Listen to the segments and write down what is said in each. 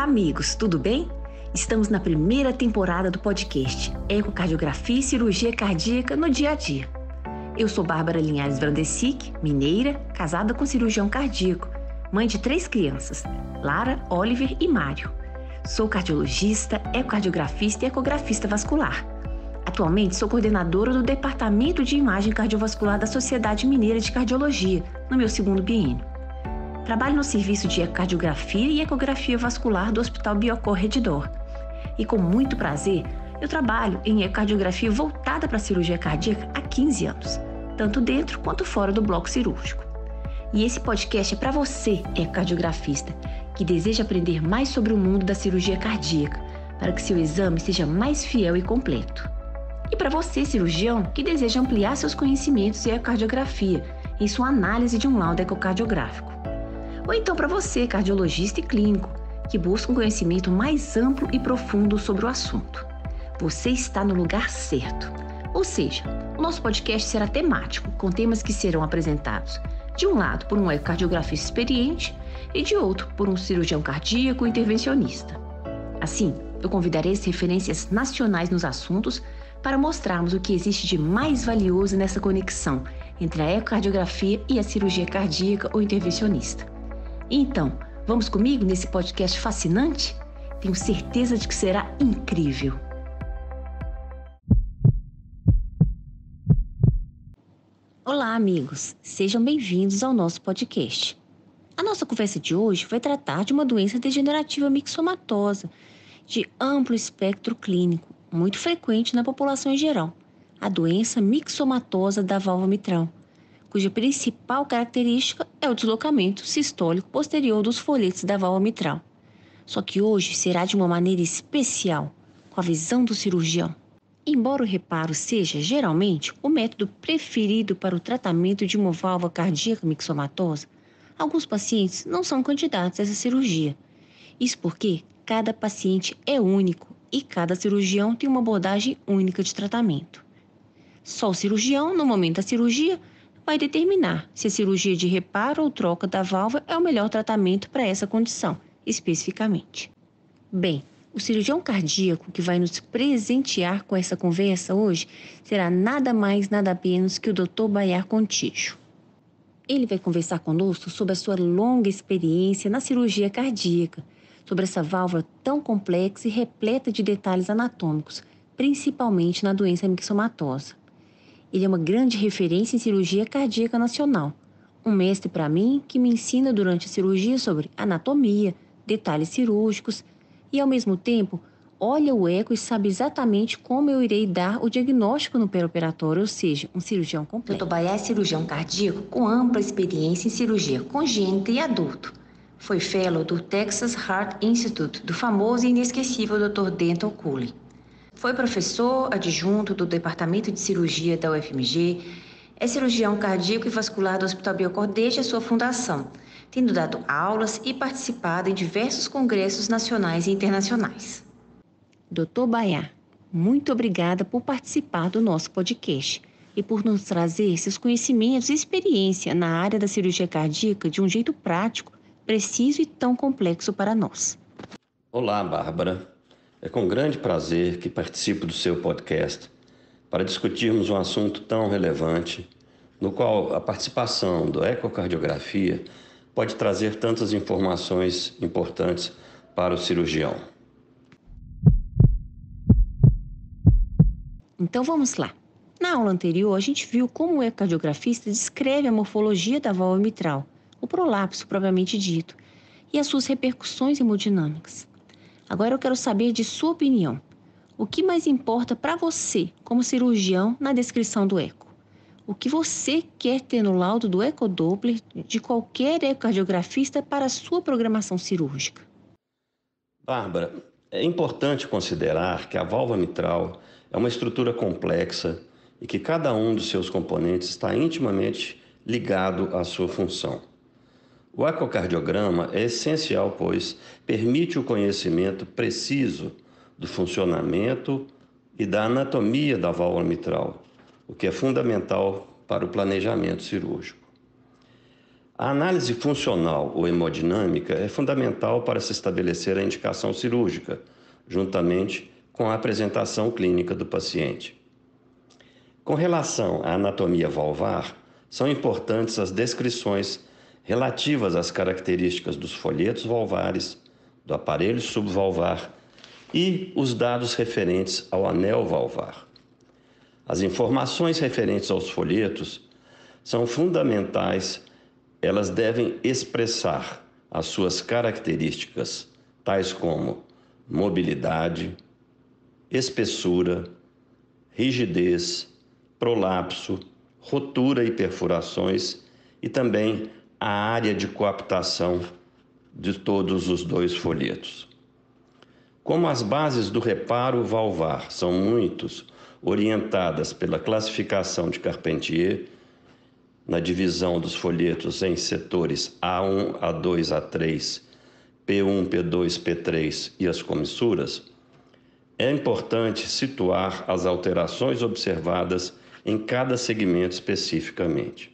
amigos, tudo bem? Estamos na primeira temporada do podcast Ecocardiografia e Cirurgia Cardíaca no Dia a Dia. Eu sou Bárbara Linhares Vrandesic, mineira, casada com cirurgião cardíaco, mãe de 3 crianças, Lara, Oliver e Mário. Sou cardiologista, ecocardiografista e ecografista vascular. Atualmente sou coordenadora do Departamento de Imagem Cardiovascular da Sociedade Mineira de Cardiologia, no meu 2º biênio. Trabalho no serviço de ecocardiografia e ecografia vascular do Hospital Biocor Redditor. E com muito prazer, eu trabalho em ecocardiografia voltada para a cirurgia cardíaca há 15 anos, tanto dentro quanto fora do bloco cirúrgico. E esse podcast é para você, ecocardiografista, que deseja aprender mais sobre o mundo da cirurgia cardíaca, para que seu exame seja mais fiel e completo. E para você, cirurgião, que deseja ampliar seus conhecimentos em ecocardiografia em sua análise de um laudo ecocardiográfico. Ou então para você, cardiologista e clínico, que busca um conhecimento mais amplo e profundo sobre o assunto. Você está no lugar certo. Ou seja, o nosso podcast será temático, com temas que serão apresentados, de um lado, por um ecocardiografista experiente e de outro, por um cirurgião cardíaco intervencionista. Assim, eu convidarei as referências nacionais nos assuntos para mostrarmos o que existe de mais valioso nessa conexão entre a ecocardiografia e a cirurgia cardíaca ou intervencionista. Então, vamos comigo nesse podcast fascinante? Tenho certeza de que será incrível. Olá, amigos. Sejam bem-vindos ao nosso podcast. A nossa conversa de hoje vai tratar de uma doença degenerativa mixomatosa, de amplo espectro clínico, muito frequente na população em geral, a doença mixomatosa da válvula mitral, cuja principal característica é o deslocamento sistólico posterior dos folhetos da válvula mitral. Só que hoje será de uma maneira especial, com a visão do cirurgião. Embora o reparo seja, geralmente, o método preferido para o tratamento de uma válvula cardíaca mixomatosa, alguns pacientes não são candidatos a essa cirurgia. Isso porque cada paciente é único e cada cirurgião tem uma abordagem única de tratamento. Só o cirurgião, no momento da cirurgia, vai determinar se a cirurgia de reparo ou troca da válvula é o melhor tratamento para essa condição, especificamente. Bem, o cirurgião cardíaco que vai nos presentear com essa conversa hoje será nada mais, nada menos que o Dr. Bayar Contígio. Ele vai conversar conosco sobre a sua longa experiência na cirurgia cardíaca, sobre essa válvula tão complexa e repleta de detalhes anatômicos, principalmente na doença mixomatosa. Ele é uma grande referência em cirurgia cardíaca nacional. Um mestre para mim que me ensina durante a cirurgia sobre anatomia, detalhes cirúrgicos e, ao mesmo tempo, olha o eco e sabe exatamente como eu irei dar o diagnóstico no pré-operatório, ou seja, um cirurgião completo. Dr. Bayar é cirurgião cardíaco com ampla experiência em cirurgia congênita e adulto. Foi fellow do Texas Heart Institute, do famoso e inesquecível Dr. Denton Cooley. Foi professor adjunto do Departamento de Cirurgia da UFMG, é cirurgião cardíaco e vascular do Hospital Biocor desde a sua fundação, tendo dado aulas e participado em diversos congressos nacionais e internacionais. Dr. Bayar, muito obrigada por participar do nosso podcast e por nos trazer seus conhecimentos e experiência na área da cirurgia cardíaca de um jeito prático, preciso e tão complexo para nós. Olá, Bárbara. É com grande prazer que participo do seu podcast para discutirmos um assunto tão relevante, no qual a participação da ecocardiografia pode trazer tantas informações importantes para o cirurgião. Então vamos lá. Na aula anterior, a gente viu como o ecocardiografista descreve a morfologia da válvula mitral, o prolapso propriamente dito, e as suas repercussões hemodinâmicas. Agora eu quero saber de sua opinião. O que mais importa para você, como cirurgião, na descrição do eco? O que você quer ter no laudo do ecodoppler de qualquer ecocardiografista para a sua programação cirúrgica? Bárbara, é importante considerar que a válvula mitral é uma estrutura complexa e que cada um dos seus componentes está intimamente ligado à sua função. O ecocardiograma é essencial, pois permite o conhecimento preciso do funcionamento e da anatomia da válvula mitral, o que é fundamental para o planejamento cirúrgico. A análise funcional ou hemodinâmica é fundamental para se estabelecer a indicação cirúrgica, juntamente com a apresentação clínica do paciente. Com relação à anatomia valvar, são importantes as descrições relativas às características dos folhetos valvares, do aparelho subvalvar e os dados referentes ao anel valvar. As informações referentes aos folhetos são fundamentais. Elas devem expressar as suas características, tais como mobilidade, espessura, rigidez, prolapso, rotura e perfurações e também a área de coaptação de todos os dois folhetos. Como as bases do reparo valvar são muitos, orientadas pela classificação de Carpentier, na divisão dos folhetos em setores A1, A2, A3, P1, P2, P3 e as comissuras, é importante situar as alterações observadas em cada segmento especificamente.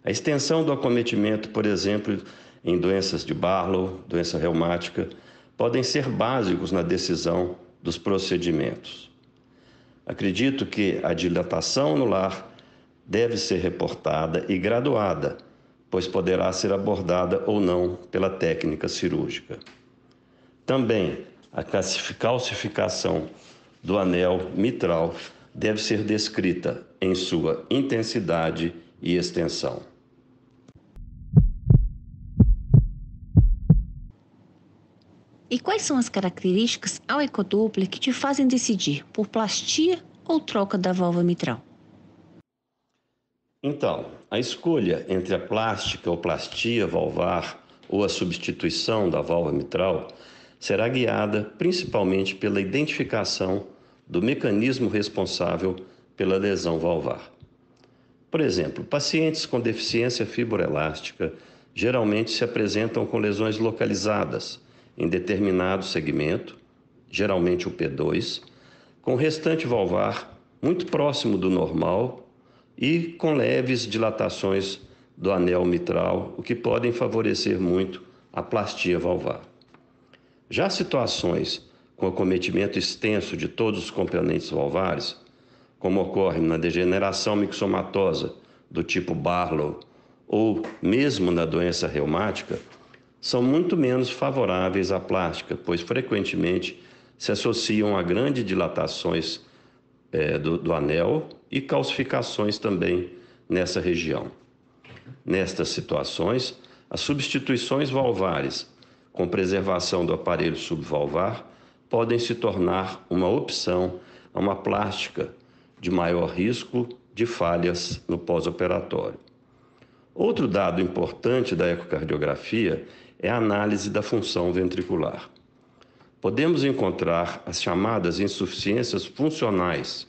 A extensão do acometimento, por exemplo, em doenças de Barlow, doença reumática, podem ser básicos na decisão dos procedimentos. Acredito que a dilatação anular deve ser reportada e graduada, pois poderá ser abordada ou não pela técnica cirúrgica. Também a calcificação do anel mitral deve ser descrita em sua intensidade e extensão. E quais são as características ao ecodoppler que te fazem decidir por plastia ou troca da válvula mitral? Então, a escolha entre a plástica ou plastia valvar ou a substituição da válvula mitral será guiada principalmente pela identificação do mecanismo responsável pela lesão valvar. Por exemplo, pacientes com deficiência fibroelástica geralmente se apresentam com lesões localizadas em determinado segmento, geralmente o P2, com o restante valvar muito próximo do normal e com leves dilatações do anel mitral, o que podem favorecer muito a plastia valvar. Já situações com acometimento extenso de todos os componentes valvares, como ocorre na degeneração mixomatosa do tipo Barlow ou mesmo na doença reumática, são muito menos favoráveis à plástica, pois frequentemente se associam a grandes dilatações do anel e calcificações também nessa região. Nestas situações, as substituições valvares com preservação do aparelho subvalvar podem se tornar uma opção a uma plástica de maior risco de falhas no pós-operatório. Outro dado importante da ecocardiografia é a análise da função ventricular. Podemos encontrar as chamadas insuficiências funcionais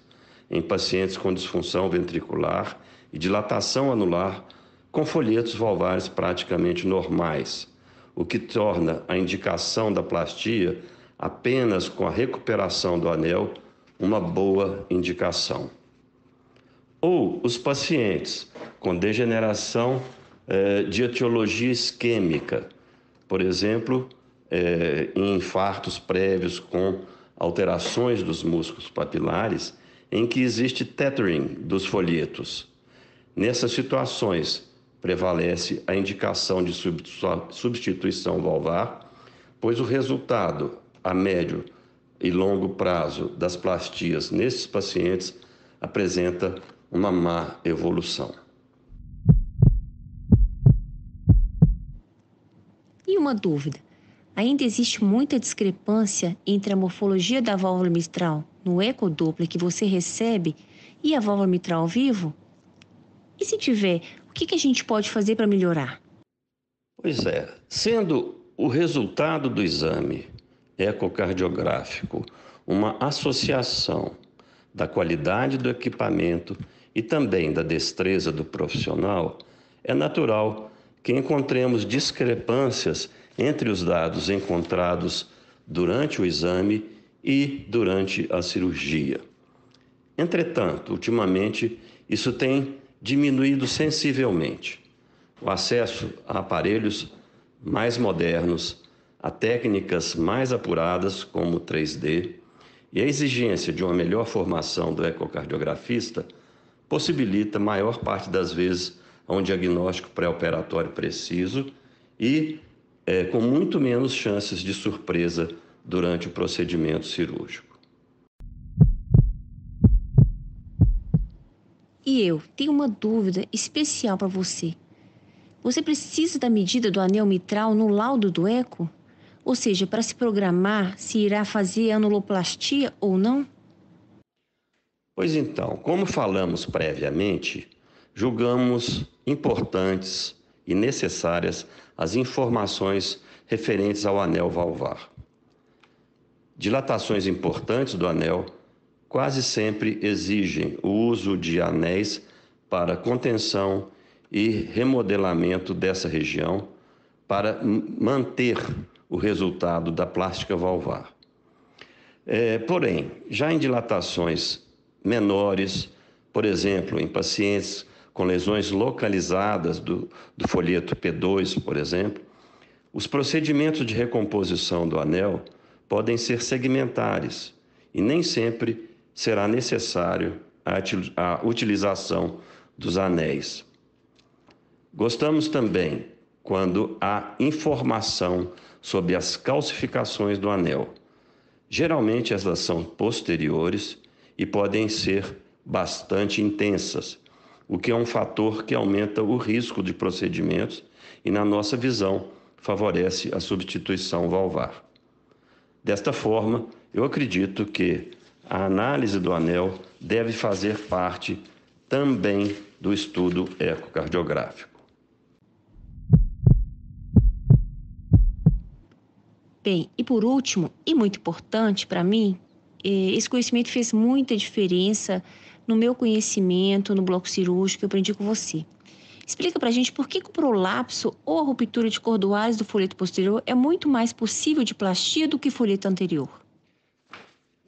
em pacientes com disfunção ventricular e dilatação anular com folhetos valvares praticamente normais, o que torna a indicação da plastia apenas com a recuperação do anel uma boa indicação. Ou os pacientes com degeneração de etiologia isquêmica, por exemplo, em infartos prévios com alterações dos músculos papilares, em que existe tethering dos folhetos. Nessas situações, prevalece a indicação de substituição valvar, pois o resultado a médio e longo prazo das plastias nesses pacientes apresenta uma má evolução. E uma dúvida: ainda existe muita discrepância entre a morfologia da válvula mitral no ecodoppler que você recebe e a válvula mitral ao vivo? E se tiver, o que a gente pode fazer para melhorar? Pois é, sendo o resultado do exame ecocardiográfico uma associação da qualidade do equipamento e também da destreza do profissional, é natural que encontremos discrepâncias entre os dados encontrados durante o exame e durante a cirurgia. Entretanto, ultimamente, isso tem diminuído sensivelmente. o acesso a aparelhos mais modernos, a técnicas mais apuradas, como o 3D, e a exigência de uma melhor formação do ecocardiografista possibilita, maior parte das vezes, um diagnóstico pré-operatório preciso e com muito menos chances de surpresa durante o procedimento cirúrgico. E eu tenho uma dúvida especial para você. Você precisa da medida do anel mitral no laudo do eco? Ou seja, para se programar se irá fazer anuloplastia ou não? Pois então, como falamos previamente, julgamos importantes e necessárias as informações referentes ao anel valvar. Dilatações importantes do anel quase sempre exigem o uso de anéis para contenção e remodelamento dessa região para manter o resultado da plástica valvar. Porém, já em dilatações menores, por exemplo, em pacientes com lesões localizadas do folheto P2, por exemplo, os procedimentos de recomposição do anel podem ser segmentares e nem sempre será necessário a utilização dos anéis. Gostamos também quando há informação sobre as calcificações do anel. Geralmente elas são posteriores e podem ser bastante intensas, o que é um fator que aumenta o risco de procedimentos e, na nossa visão, favorece a substituição valvar. Desta forma, eu acredito que a análise do anel deve fazer parte também do estudo ecocardiográfico. Bem, e por último, e muito importante para mim, esse conhecimento fez muita diferença no meu conhecimento, no bloco cirúrgico que eu aprendi com você. Explica pra gente por que o prolapso ou a ruptura de cordoares do folheto posterior é muito mais possível de plastia do que o folheto anterior.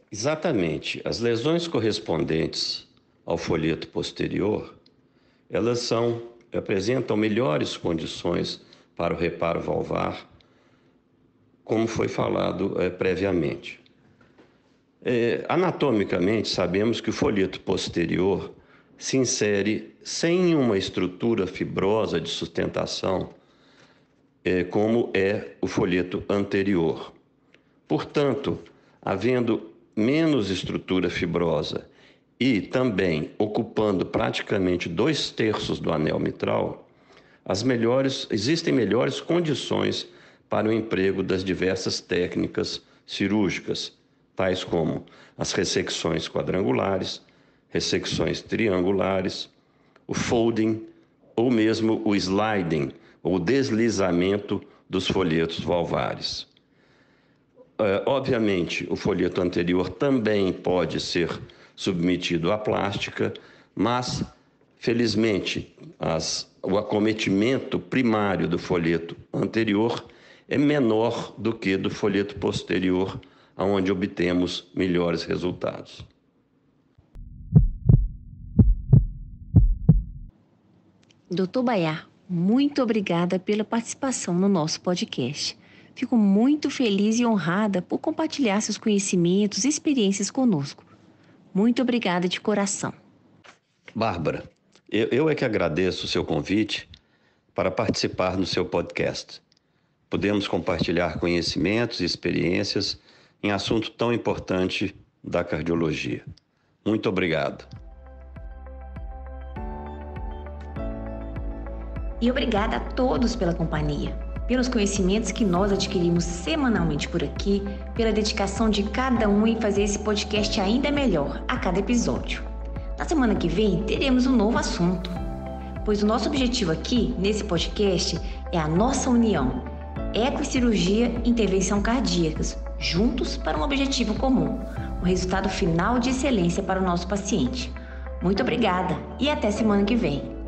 Exatamente. As lesões correspondentes ao folheto posterior, elas apresentam melhores condições para o reparo valvar, como foi falado previamente. Anatomicamente, sabemos que o folheto posterior se insere sem uma estrutura fibrosa de sustentação, como é o folheto anterior. Portanto, havendo menos estrutura fibrosa e também ocupando praticamente 2/3 do anel mitral, existem melhores condições para o emprego das diversas técnicas cirúrgicas, tais como as ressecções quadrangulares, ressecções triangulares, o folding ou mesmo o sliding, ou deslizamento dos folhetos valvares. Obviamente, o folheto anterior também pode ser submetido à plástica, mas, felizmente, o acometimento primário do folheto anterior é menor do que do folheto posterior, onde obtemos melhores resultados. Dr. Bayar, muito obrigada pela participação no nosso podcast. Fico muito feliz e honrada por compartilhar seus conhecimentos e experiências conosco. Muito obrigada de coração. Bárbara, eu é que agradeço o seu convite para participar no seu podcast. Podemos compartilhar conhecimentos e experiências em assunto tão importante da cardiologia. Muito obrigado. E obrigada a todos pela companhia, pelos conhecimentos que nós adquirimos semanalmente por aqui, pela dedicação de cada um em fazer esse podcast ainda melhor a cada episódio. Na semana que vem teremos um novo assunto, pois o nosso objetivo aqui, nesse podcast, é a nossa união, eco e cirurgia e intervenção cardíacas, juntos para um objetivo comum, um resultado final de excelência para o nosso paciente. Muito obrigada e até semana que vem.